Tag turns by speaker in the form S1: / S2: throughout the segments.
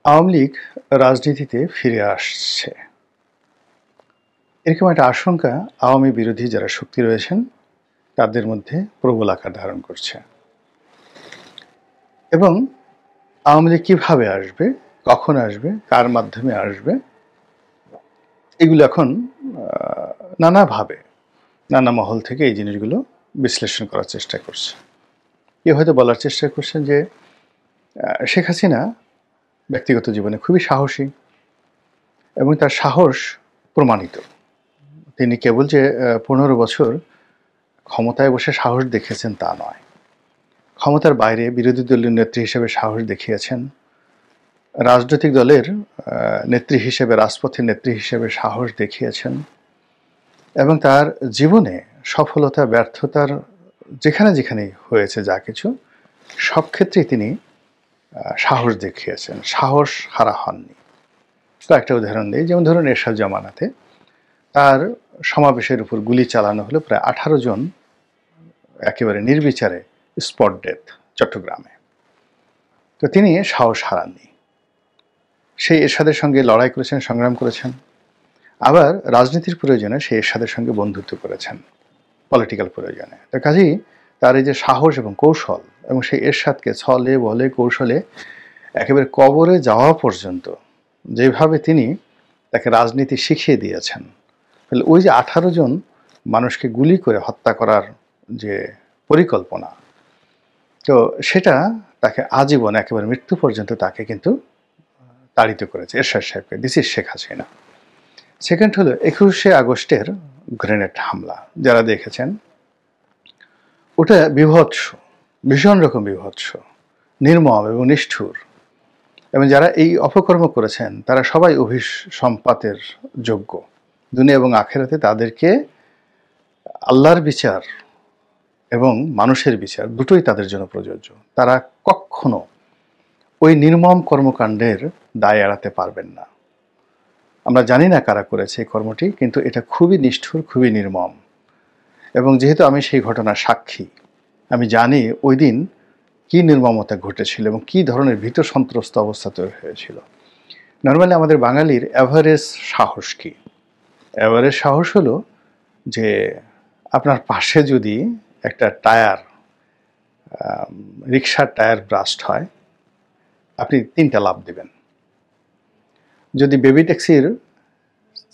S1: আওয়ামী লীগ রাজনীতিতে ফিরে আসছে, এরকম একটা আশঙ্কা আওয়ামী বিরোধী যারা শক্তি রয়েছেন তাদের মধ্যে প্রবল আকার ধারণ করছে। এবং আওয়ামী লীগ কীভাবে আসবে, কখন আসবে, কার মাধ্যমে আসবে, এগুলো এখন নানাভাবে নানা মহল থেকে এই জিনিসগুলো বিশ্লেষণ করার চেষ্টা করছে। কেউ হয়তো বলার চেষ্টা করছেন যে শেখ হাসিনা ব্যক্তিগত জীবনে খুবই সাহসী এবং তার সাহস প্রমাণিত। তিনি কেবল যে ১৫ বছর ক্ষমতায় বসে সাহস দেখিয়েছেন তা নয়, ক্ষমতার বাইরে বিরোধী দলীয় নেত্রী হিসেবে সাহস দেখিয়েছেন, রাজনৈতিক দলের নেত্রী হিসেবে, রাজপথের নেত্রী হিসেবে সাহস দেখিয়েছেন এবং তার জীবনে সফলতা ব্যর্থতার যেখানে যেখানেই হয়েছে যা কিছু সব ক্ষেত্রেই তিনি সাহস দেখিয়েছেন, সাহস হারা হননি। কয়েকটা উদাহরণ দিই, যেমন ধরুন এরশাদ জামানাতে তার সমাবেশের উপর গুলি চালানো হলো প্রায় 18 জন একেবারে নির্বিচারে, স্পট ডেথ চট্টগ্রামে। তো তিনি সাহস হারাননি, সেই এরশাদের সঙ্গে লড়াই করেছেন, সংগ্রাম করেছেন, আবার রাজনীতির প্রয়োজনে সেই এরশাদের সঙ্গে বন্ধুত্ব করেছেন, পলিটিক্যাল প্রয়োজনে। তো কাজেই তার এই যে সাহস এবং কৌশল, এবং সেই এরশাদকে ছলে বলে কৌশলে একেবারে কবরে যাওয়া পর্যন্ত যেভাবে তিনি তাকে রাজনীতি শিখিয়ে দিয়েছেন, তাহলে ওই যে 18 জন মানুষকে গুলি করে হত্যা করার যে পরিকল্পনা, তো সেটা তাকে আজীবন একেবারে মৃত্যু পর্যন্ত তাকে কিন্তু তাড়িত করেছে এরশাদ সাহেবকে। This is Sheikh Hasina. Second হলো 21শে আগস্টের গ্রেনেড হামলা, যারা দেখেছেন ওটা বিভৎস, ভীষণ রকম বিভৎস, নির্মম এবং নিষ্ঠুর, এবং যারা এই অপকর্ম করেছেন তারা সবাই অভিসম্পাতের যোগ্য। দুনিয়া এবং আখেরাতে তাদেরকে আল্লাহর বিচার এবং মানুষের বিচার দুটোই তাদের জন্য প্রযোজ্য। তারা কখনো ওই নির্মম কর্মকাণ্ডের দায় এড়াতে পারবেন না। আমরা জানি না কারা করেছে এই কর্মটি, কিন্তু এটা খুবই নিষ্ঠুর, খুবই নির্মম। এবং যেহেতু আমি সেই ঘটনার সাক্ষী, আমি জানি ওই দিন কী নির্মমতা ঘটেছিল এবং কী ধরনের ভীত সন্ত্রস্ত অবস্থা তৈরি হয়েছিল। নর্মালি আমাদের বাঙালির অ্যাভারেজ সাহস কী? অ্যাভারেজ সাহস হলো যে আপনার পাশে যদি একটা টায়ার, রিক্সার টায়ার ব্রাস্ট হয়, আপনি 3টা লাফ দেবেন। যদি বেবি ট্যাক্সির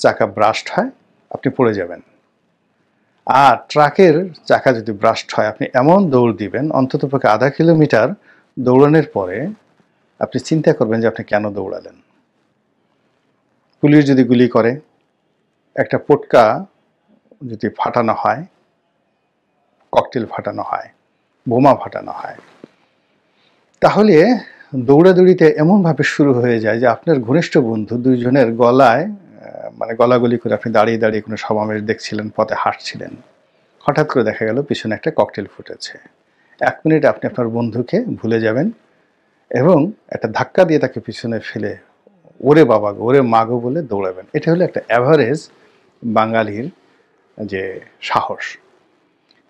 S1: চাকা ব্রাস্ট হয়, আপনি পড়ে যাবেন। আর ট্রাকের চাকা যদি ব্রাস্ট হয়, আপনি এমন দৌড় দিবেন, অন্ততপক্ষে আধা কিলোমিটার দৌড়ানোর পরে আপনি চিন্তা করবেন যে আপনি কেন দৌড়ালেন। পুলিশ যদি গুলি করে, একটা পটকা যদি ফাটানো হয়, ককটেল ফাটানো হয়, বোমা ফাটানো হয়, তাহলে দৌড়াদৌড়িতে এমনভাবে শুরু হয়ে যায় যে আপনার ঘনিষ্ঠ বন্ধু দুইজনের গলায় মানে গলাগলি করে আপনি দাঁড়িয়ে দাঁড়িয়ে কোনো সমাবেশ দেখছিলেন, পথে হাঁটছিলেন, হঠাৎ করে দেখা গেল পিছনে একটা ককটেল ফুটেছে। 1 মিনিট আপনি আপনার বন্ধুকে ভুলে যাবেন এবং একটা ধাক্কা দিয়ে তাকে পিছনে ফেলে ওরে বাবা গো, ওরে মা গো বলে দৌড়াবেন। এটা হলো একটা অ্যাভারেজ বাঙালির যে সাহস।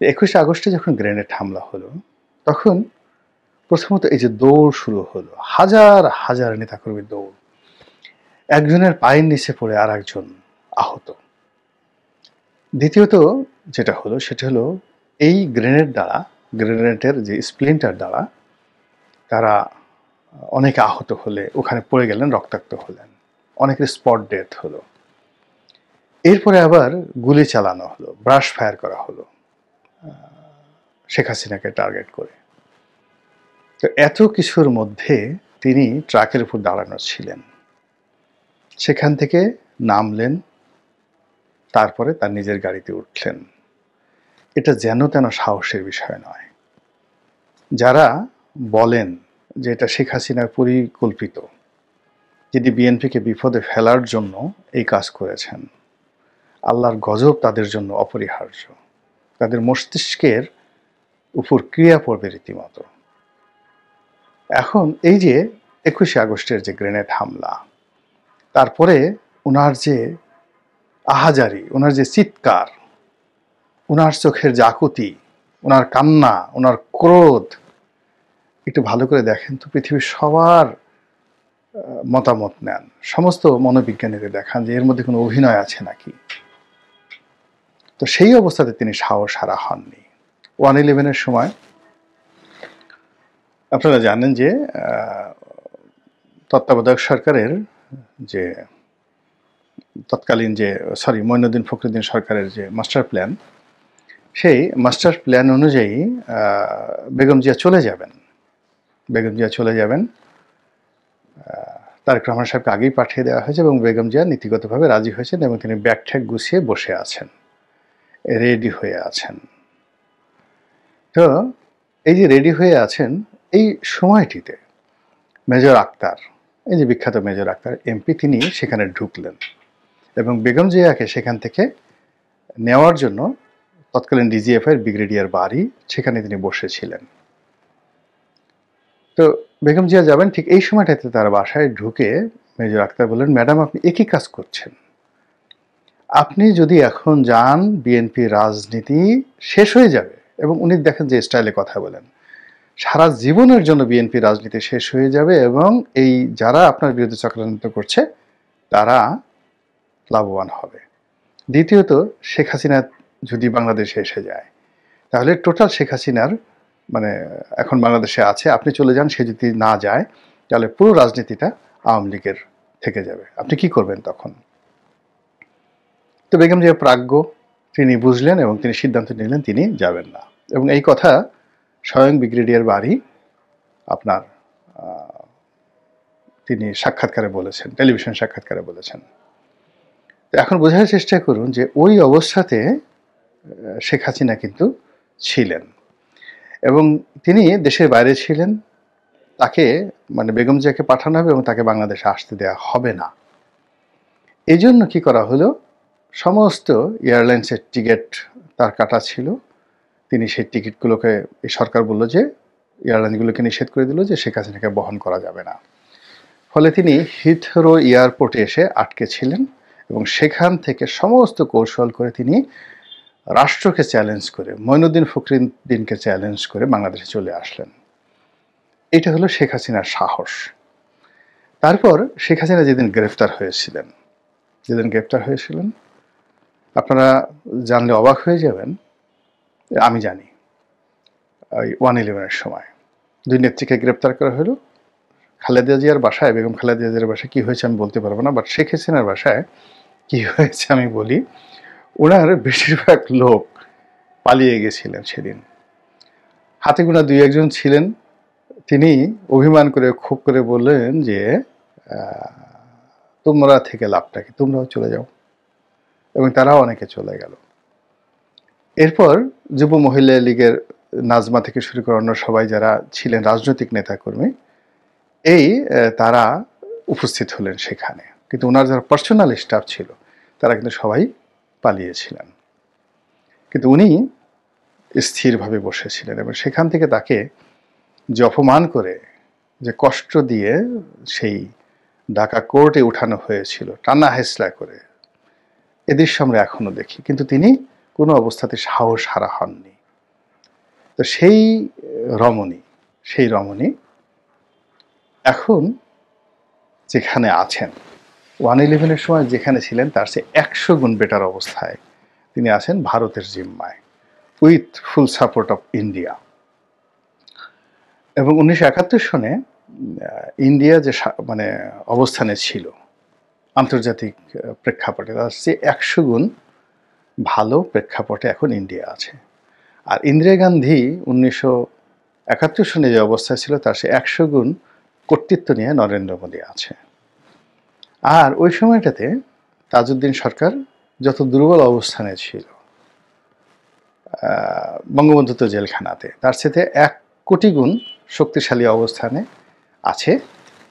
S1: 21শে আগস্টে যখন গ্রেনেড হামলা হলো, তখন প্রথমত এই যে দৌড় শুরু হলো, হাজার হাজার নেতাকর্মীর দৌড়, একজনের পায়ের নিচে পড়ে আর একজন আহত। দ্বিতীয়ত যেটা হলো সেটা হলো এই গ্রেনেড দ্বারা, গ্রেনেডের যে স্প্লিন্টার দ্বারা তারা অনেকে আহত হলে ওখানে পড়ে গেলেন, রক্তাক্ত হলেন, অনেকের স্পট ডেথ হলো। এরপরে আবার গুলি চালানো হলো, ব্রাশ ফায়ার করা হলো শেখ হাসিনাকে টার্গেট করে। তো এত কিছুর মধ্যে তিনি ট্রাকের উপর দাঁড়ানো ছিলেন, সেখান থেকে নামলেন, তারপরে তার নিজের গাড়িতে উঠলেন। এটা যেন তেন সাহসের বিষয় নয়। যারা বলেন যে এটা শেখ হাসিনার পরিকল্পিত, যিনি বিএনপিকে বিপদে ফেলার জন্য এই কাজ করেছেন, আল্লাহর গজব তাদের জন্য অপরিহার্য, তাদের মস্তিষ্কের উপর ক্রিয়া পড়বে রীতিমতো। এখন এই যে 21শে আগস্টের যে গ্রেনেড হামলা, তারপরে ওনার যে আহাজারি, ওনার যে চিৎকার, ওনার চোখের যে আকুতি, ওনার কান্না, ওনার ক্রোধ, একটু ভালো করে দেখেন তো পৃথিবীর সবার মতামত নেন, সমস্ত মনোবিজ্ঞানীদের দেখান যে এর মধ্যে কোনো অভিনয় আছে নাকি। তো সেই অবস্থাতে তিনি সাহস হারা হননি। 1/11-এর সময় আপনারা জানেন যে তত্ত্বাবধায়ক সরকারের যে তৎকালীন যে মঈনুদ্দিন ফখরুদ্দিন সরকারের যে মাস্টার প্ল্যান, সেই মাস্টার প্ল্যান অনুযায়ী বেগম জিয়া চলে যাবেন। তারেক রহমান সাহেবকে আগেই পাঠিয়ে দেওয়া হয়েছে এবং বেগম জিয়া নীতিগতভাবে রাজি হয়েছেন এবং তিনি ব্যাগ ঠ্যাগ গুছিয়ে বসে আছেন, রেডি হয়ে আছেন। তো এই যে রেডি হয়ে আছেন, এই সময়টিতে মেজর আক্তার, এই যে বিখ্যাত মেজর আক্তার এমপি, তিনি সেখানে ঢুকলেন এবং বেগম জিয়াকে সেখান থেকে নেওয়ার জন্য তৎকালীন ডিজিএফআই ব্রিগেডিয়ার বাড়ি, সেখানে তিনি বসেছিলেন। তো বেগম জিয়া যাবেন, ঠিক এই সময়টাতে তার বাসায় ঢুকে মেজর আক্তার বললেন, ম্যাডাম আপনি একই কাজ করছেন, আপনি যদি এখন যান বিএনপি রাজনীতি শেষ হয়ে যাবে। এবং উনি দেখেন যে স্টাইলে কথা বলেন, সারা জীবনের জন্য বিএনপি রাজনীতি শেষ হয়ে যাবে এবং এই যারা আপনার বিরুদ্ধে চক্রান্ত করছে তারা লাভবান হবে। দ্বিতীয়ত, শেখ হাসিনা যদি বাংলাদেশে এসে যায় তাহলে টোটাল শেখ হাসিনার মানে এখন বাংলাদেশে আছে, আপনি চলে যান, সে যদি না যায় তাহলে পুরো রাজনীতিটা আওয়ামী লীগের থেকে যাবে, আপনি কি করবেন তখন? তো বেগম জিয়া প্রাজ্ঞ, তিনি বুঝলেন এবং তিনি সিদ্ধান্ত নিলেন তিনি যাবেন না। এবং এই কথা স্বয়ং ব্রিগেডিয়ার বাড়ি আপনার তিনি সাক্ষাৎকারে বলেছেন, টেলিভিশন সাক্ষাৎকারে বলেছেন। এখন বোঝার চেষ্টা করুন যে ওই অবস্থাতে শেখ হাসিনা কিন্তু ছিলেন এবং তিনি দেশের বাইরে ছিলেন। তাকে মানে বেগম জিয়াকে পাঠানো হবে এবং তাকে বাংলাদেশে আসতে দেওয়া হবে না। এই জন্য কী করা হলো, সমস্ত এয়ারলাইন্সের টিকিট তার কাটা ছিল। তিনি সেই টিকিটগুলোকে, এই সরকার বলল যে এয়ারলাইনগুলোকে নিষেধ করে দিল যে শেখ হাসিনাকে বহন করা যাবে না। ফলে তিনি হিথরো এয়ারপোর্টে এসে আটকে ছিলেন এবং সেখান থেকে সমস্ত কৌশল করে তিনি রাষ্ট্রকে চ্যালেঞ্জ করে, মঈনুদ্দিন ফখরুদ্দিনকে চ্যালেঞ্জ করে বাংলাদেশে চলে আসলেন। এটা হলো শেখ হাসিনার সাহস। তারপর শেখ হাসিনা যেদিন গ্রেফতার হয়েছিলেন, আপনারা জানলে অবাক হয়ে যাবেন, আমি জানি। ওই 1/11-এর সময় 2 নেত্রীকে গ্রেপ্তার করা হলো। খালেদা জিয়ার বাসায়, বেগম খালেদা জিয়ার বাসায় কী হয়েছে আমি বলতে পারবো না, বাট শেখ হাসিনার বাসায় কী হয়েছে আমি বলি। ওনার বেশিরভাগ লোক পালিয়ে গেছিলেন সেদিন, হাতে গোনা 2-1 ছিলেন। তিনি অভিমান করে ক্ষোভ করে বললেন যে তোমরা থেকে লাভটা কি, তোমরাও চলে যাও, এবং তারাও অনেকে চলে গেল। এরপর যুব মহিলা লীগের নাজমা থেকে শুরু করে অন্য সবাই যারা ছিলেন রাজনৈতিক নেতাকর্মী, তারা উপস্থিত হলেন সেখানে, কিন্তু ওনার যারা পার্সোনাল স্টাফ ছিল তারা কিন্তু সবাই পালিয়েছিলেন। কিন্তু উনি স্থিরভাবে বসেছিলেন এবং সেখান থেকে তাকে যে অপমান করে, যে কষ্ট দিয়ে সেই ঢাকা কোর্টে উঠানো হয়েছিল টানা হেঁচড়া করে, এ দৃশ্য আমরা এখনো দেখি। কিন্তু তিনি কোনো অবস্থাতে সাহস হারা হননি। তো সেই রমণী এখন যেখানে আছেন, 1/11-এর সময় যেখানে ছিলেন তার চেয়ে 100 গুণ বেটার অবস্থায় তিনি আছেন ভারতের জিম্মায়, with full support of India. এবং 1971 সনে ইন্ডিয়া যে মানে অবস্থানে ছিল আন্তর্জাতিক প্রেক্ষাপটে, তার চেয়ে 100 গুণ ভালো প্রেক্ষাপটে এখন ইন্ডিয়া আছে। আর ইন্দিরা গান্ধী 1971 সনে যে অবস্থায় ছিল তার চেয়ে 100 গুণ কর্তৃত্ব নিয়ে নরেন্দ্র মোদী আছে। আর ওই সময়টাতে তাজউদ্দিন সরকার যত দুর্বল অবস্থানে ছিল, বঙ্গবন্ধু তো জেলখানাতে, তার সাথে 1 কোটি গুণ শক্তিশালী অবস্থানে আছে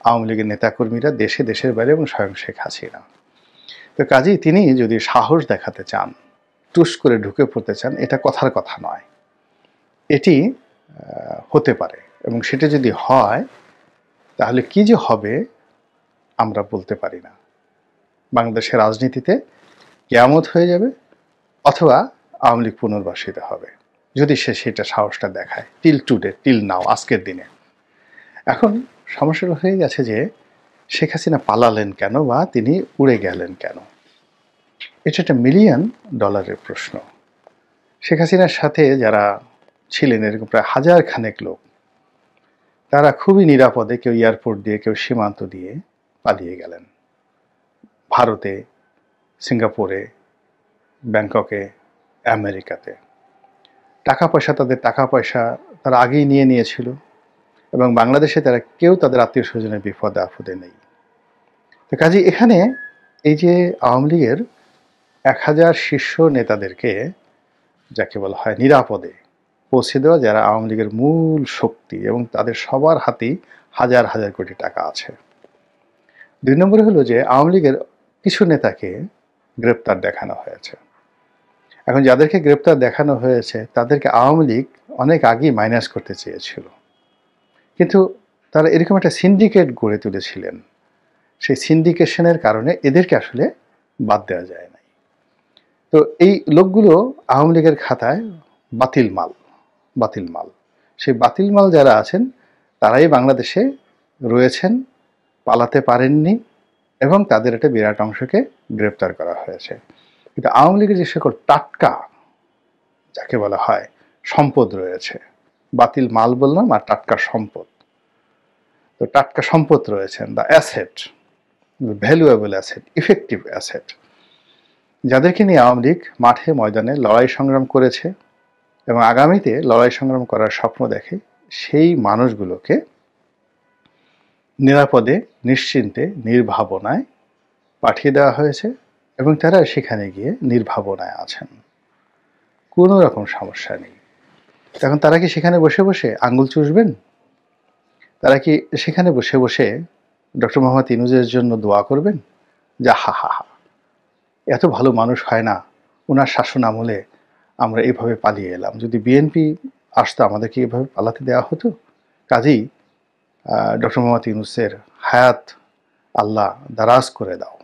S1: আওয়ামী লীগের নেতাকর্মীরা দেশের বাইরে এবং স্বয়ং শেখ হাসিনা। তো কাজেই তিনি যদি সাহস দেখাতে চান, টুস করে ঢুকে পড়তে চান, এটা কথার কথা নয়, এটি হতে পারে। এবং সেটা যদি হয় তাহলে কি যে হবে আমরা বলতে পারি না। বাংলাদেশের রাজনীতিতে কিয়ামত হয়ে যাবে অথবা আওয়ামী লীগ পুনর্বাসিত হবে, যদি সে সেটা সাহসটা দেখায়। টিল নাও, আজকের দিনে। এখন সমস্যাটা হয়ে গেছে যে শেখ হাসিনা পালালেন কেন বা তিনি উড়ে গেলেন কেন? এটা একটা মিলিয়ন ডলারের প্রশ্ন। শেখ হাসিনার সাথে যারা ছিলেন এরকম প্রায় হাজার খানেক লোক, তারা খুবই নিরাপদে কেউ এয়ারপোর্ট দিয়ে কেউ সীমান্ত দিয়ে পালিয়ে গেলেন ভারতে, সিঙ্গাপুরে, ব্যাংককে, আমেরিকাতে। টাকা পয়সা তারা আগেই নিয়ে নিয়েছিল এবং বাংলাদেশে তারা কেউ তাদের আত্মীয় স্বজনের বিপদে আপদে নেই। তো কাজে এখানে এই যে আওয়ামী লীগের 1000 শীর্ষ নেতাদেরকে যাকে বলা হয় নিরাপদে পৌঁছে দেওয়া, যারা আওয়ামী লীগের মূল শক্তি এবং তাদের সবার হাতেই হাজার হাজার কোটি টাকা আছে। 2 নম্বরে হলো যে আওয়ামী লীগের কিছু নেতাকে গ্রেপ্তার দেখানো হয়েছে। এখন যাদেরকে গ্রেপ্তার দেখানো হয়েছে তাদেরকে আওয়ামী লীগ অনেক আগেই মাইনাস করতে চেয়েছিল, কিন্তু তারা এরকম একটা সিন্ডিকেট গড়ে তুলেছিলেন। সেই সিন্ডিকেশনের কারণে এদেরকে আসলে বাদ দেওয়া যায় নাই। তো এই লোকগুলো আওয়ামী লীগের খাতায় বাতিল মাল। সেই বাতিল মাল যারা আছেন তারাই বাংলাদেশে রয়েছেন, পালাতে পারেননি এবং তাদের একটা বিরাট অংশকে গ্রেপ্তার করা হয়েছে। কিন্তু আওয়ামী লীগের যে সকল টাটকা যাকে বলা হয় সম্পদ রয়েছে, বাতিল মাল বললাম আর টাটকা সম্পদ, তো টাটকা সম্পদ রয়েছেন, the asset, valuable asset, effective asset, যাদেরকে নিয়ে আওয়ামী লীগ মাঠে ময়দানে লড়াই সংগ্রাম করেছে এবং আগামীতে লড়াই সংগ্রাম করার স্বপ্ন দেখে, সেই মানুষগুলোকে নিরাপদে নিশ্চিন্তে নির্ভাবনায় পাঠিয়ে দেওয়া হয়েছে এবং তারা সেখানে গিয়ে নির্ভাবনায় আছেন, কোনো রকম সমস্যা নেই। এখন তারা কি সেখানে বসে বসে আঙ্গুল চুষবেন? তারা কি সেখানে বসে বসে ডক্টর মোহাম্মদ ইউনূসের জন্য দোয়া করবেন যা হা হা হা, এত ভালো মানুষ হয় না, ওনার শাসন আমলে আমরা এভাবে পালিয়ে এলাম, যদি বিএনপি আসতো আমাদেরকে এভাবে পালাতে দেওয়া হতো? কাজেই ডক্টর মোহাম্মদ ইউনূসের হায়াত আল্লাহ দারাজ করে দাও।